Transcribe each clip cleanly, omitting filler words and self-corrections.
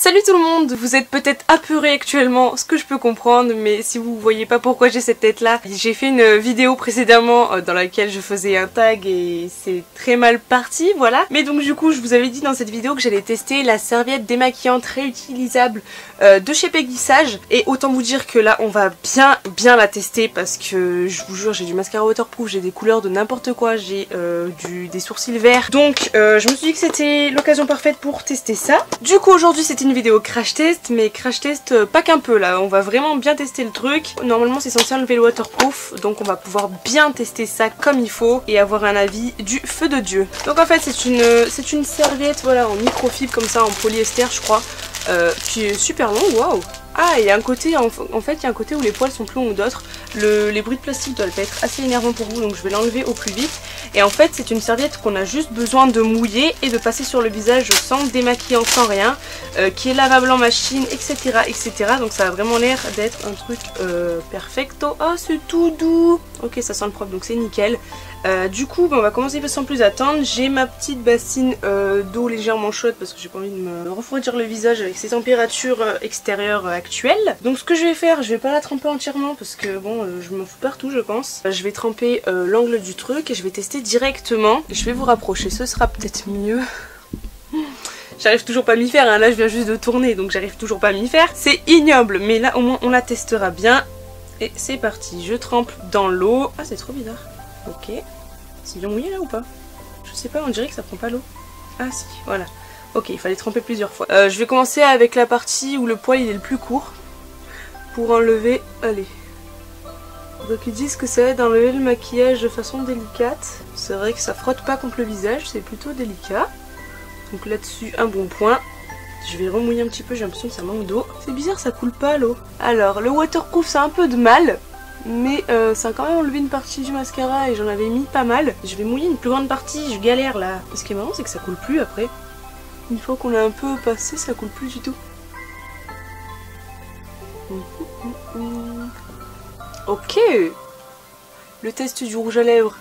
Salut tout le monde, vous êtes peut-être apeurés actuellement, ce que je peux comprendre, mais si vous voyez pas pourquoi j'ai cette tête là, j'ai fait une vidéo précédemment dans laquelle je faisais un tag et c'est très mal parti, voilà. Mais donc du coup je vous avais dit dans cette vidéo que j'allais tester la serviette démaquillante réutilisable de chez Peggy Sage, et autant vous dire que là on va bien la tester parce que je vous jure j'ai du mascara waterproof, j'ai des couleurs de n'importe quoi, j'ai des sourcils verts, donc je me suis dit que c'était l'occasion parfaite pour tester ça. Du coup aujourd'hui c'était une vidéo crash test, mais crash test pas qu'un peu là, on va vraiment bien tester le truc. Normalement c'est censé enlever le waterproof, donc on va pouvoir bien tester ça comme il faut et avoir un avis du feu de Dieu. Donc en fait c'est une serviette voilà en microfibre comme ça, en polyester je crois, qui est super long, waouh. Ah, il y a un côté, en fait il y a un côté où les poils sont plus longs que d'autres. Les bruits de plastique doivent être assez énervants pour vous, donc je vais l'enlever au plus vite. Et en fait c'est une serviette qu'on a juste besoin de mouiller et de passer sur le visage sans démaquillant, sans rien, qui est lavable en machine, etc. etc. Donc ça a vraiment l'air d'être un truc perfecto. Oh c'est tout doux. Ok, ça sent le propre donc c'est nickel. Du coup on va commencer sans plus attendre. J'ai ma petite bassine d'eau légèrement chaude parce que j'ai pas envie de me refroidir le visage avec ces températures extérieures actuelles. Donc ce que je vais faire, je vais pas la tremper entièrement parce que bon je me fous partout je pense. Je vais tremper l'angle du truc et je vais tester directement. Je vais vous rapprocher, ce sera peut-être mieux. J'arrive toujours pas à m'y faire, hein. Là je viens juste de tourner donc j'arrive toujours pas à m'y faire. C'est ignoble mais là au moins on la testera bien. Et c'est parti, je trempe dans l'eau. Ah c'est trop bizarre. Ok. C'est bien mouillé là ou pas? Je sais pas, on dirait que ça prend pas l'eau. Ah si, voilà. Ok, il fallait tremper plusieurs fois. Je vais commencer avec la partie où le poil il est le plus court. Pour enlever, allez. Donc ils disent que ça aide à enlever le maquillage de façon délicate. C'est vrai que ça frotte pas contre le visage, c'est plutôt délicat. Donc là-dessus, un bon point. Je vais remouiller un petit peu, j'ai l'impression que ça manque d'eau. C'est bizarre, ça coule pas l'eau. Alors, le waterproof, c'est un peu de mal. Mais ça a quand même enlevé une partie du mascara et j'en avais mis pas mal. Je vais mouiller une plus grande partie, je galère là. Ce qui est marrant, c'est que ça coule plus après. Une fois qu'on l'a un peu passé, ça coule plus du tout. Ok. Le test du rouge à lèvres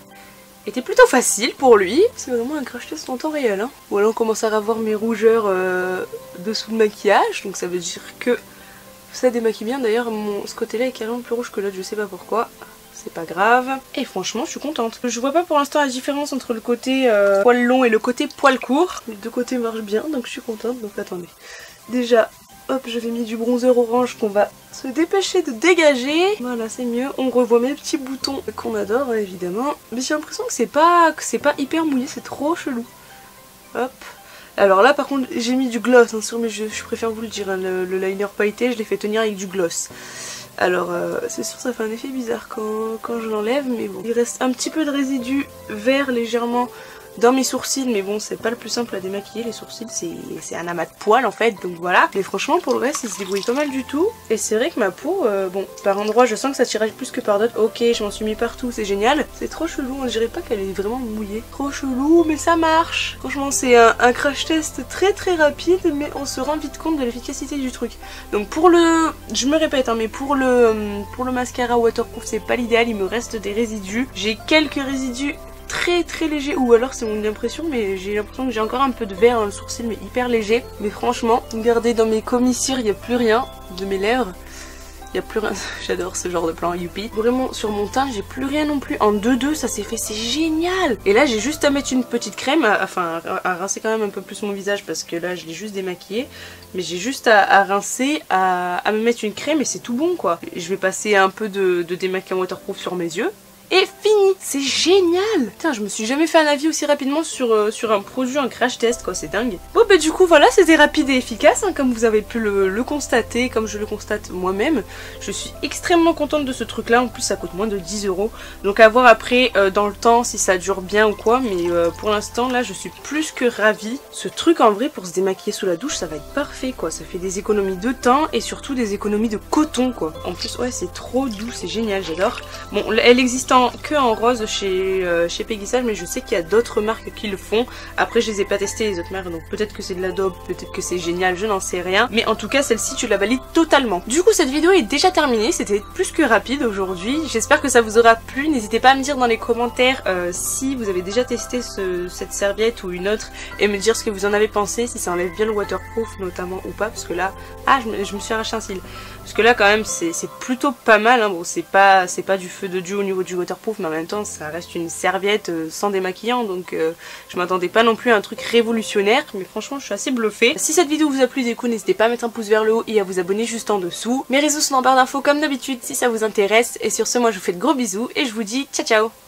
était plutôt facile pour lui. C'est vraiment un crash test en temps réel. Hein. Voilà, on commence à avoir mes rougeurs dessous de maquillage. Donc ça veut dire que ça démaquille bien. D'ailleurs, ce côté-là est carrément plus rouge que l'autre, je sais pas pourquoi. C'est pas grave. Et franchement, je suis contente. Je vois pas pour l'instant la différence entre le côté poil long et le côté poil court. Les deux côtés marchent bien, donc je suis contente. Donc attendez. Déjà, hop, j'avais mis du bronzer orange qu'on va se dépêcher de dégager. Voilà, c'est mieux. On revoit mes petits boutons qu'on adore, évidemment. Mais j'ai l'impression que c'est pas hyper mouillé, c'est trop chelou. Hop. Alors là par contre j'ai mis du gloss hein, sur mes yeux, je préfère vous le dire, hein, le liner pailleté je l'ai fait tenir avec du gloss. Alors c'est sûr ça fait un effet bizarre quand je l'enlève, mais bon. Il reste un petit peu de résidu vert légèrement dans mes sourcils, mais bon c'est pas le plus simple à démaquiller, les sourcils c'est un amas de poils en fait, donc voilà. Mais franchement pour le reste il se débrouille pas mal du tout, et c'est vrai que ma peau, bon par endroits je sens que ça tirait plus que par d'autres. Ok, je m'en suis mis partout, c'est génial. C'est trop chelou, on dirait pas qu'elle est vraiment mouillée. Trop chelou, mais ça marche. Franchement c'est un crash test très rapide, mais on se rend vite compte de l'efficacité du truc. Donc pour le, je me répète hein, mais pour le mascara waterproof c'est pas l'idéal, il me reste des résidus. J'ai quelques résidus très léger, ou alors c'est mon impression, mais j'ai l'impression que j'ai encore un peu de vert dans le sourcil, mais hyper léger. Mais franchement, regardez dans mes commissures, il n'y a plus rien de mes lèvres. Il n'y a plus rien, j'adore ce genre de plan, youpi. Vraiment sur mon teint, j'ai plus rien non plus. En 2-2, ça s'est fait, c'est génial. Et là, j'ai juste à mettre une petite crème, enfin à rincer quand même un peu plus mon visage parce que là, je l'ai juste démaquillé. Mais j'ai juste à rincer, à me mettre une crème et c'est tout bon quoi. Je vais passer un peu de démaquillant waterproof sur mes yeux. Et fini! C'est génial! Putain, je me suis jamais fait un avis aussi rapidement sur un produit, un crash test, quoi, c'est dingue. Bon, bah du coup, voilà, c'était rapide et efficace, hein, comme vous avez pu le constater, comme je le constate moi-même. Je suis extrêmement contente de ce truc-là, en plus ça coûte moins de 10 €. Donc à voir après, dans le temps, si ça dure bien ou quoi, mais pour l'instant, là, je suis plus que ravie. Ce truc, en vrai, pour se démaquiller sous la douche, ça va être parfait, quoi. Ça fait des économies de temps et surtout des économies de coton, quoi. En plus, ouais, c'est trop doux, c'est génial, j'adore. Bon, elle existe que en rose chez Peggy Sage, mais je sais qu'il y a d'autres marques qui le font. Après je les ai pas testé les autres marques, donc peut-être que c'est de la daube, peut-être que c'est génial, je n'en sais rien. Mais en tout cas celle-ci tu la valides totalement. Du coup cette vidéo est déjà terminée, c'était plus que rapide aujourd'hui. J'espère que ça vous aura plu. N'hésitez pas à me dire dans les commentaires si vous avez déjà testé cette serviette ou une autre et me dire ce que vous en avez pensé, si ça enlève bien le waterproof notamment ou pas, parce que là, je me suis arraché un cil. Parce que là quand même c'est plutôt pas mal, hein. Bon c'est pas du feu de Dieu au niveau du waterproof, mais en même temps ça reste une serviette sans démaquillant, donc je m'attendais pas non plus à un truc révolutionnaire, mais franchement je suis assez bluffée. Si cette vidéo vous a plu du coup n'hésitez pas à mettre un pouce vers le haut et à vous abonner juste en dessous. Mes réseaux sont en barre d'infos comme d'habitude si ça vous intéresse, et sur ce moi je vous fais de gros bisous et je vous dis ciao ciao.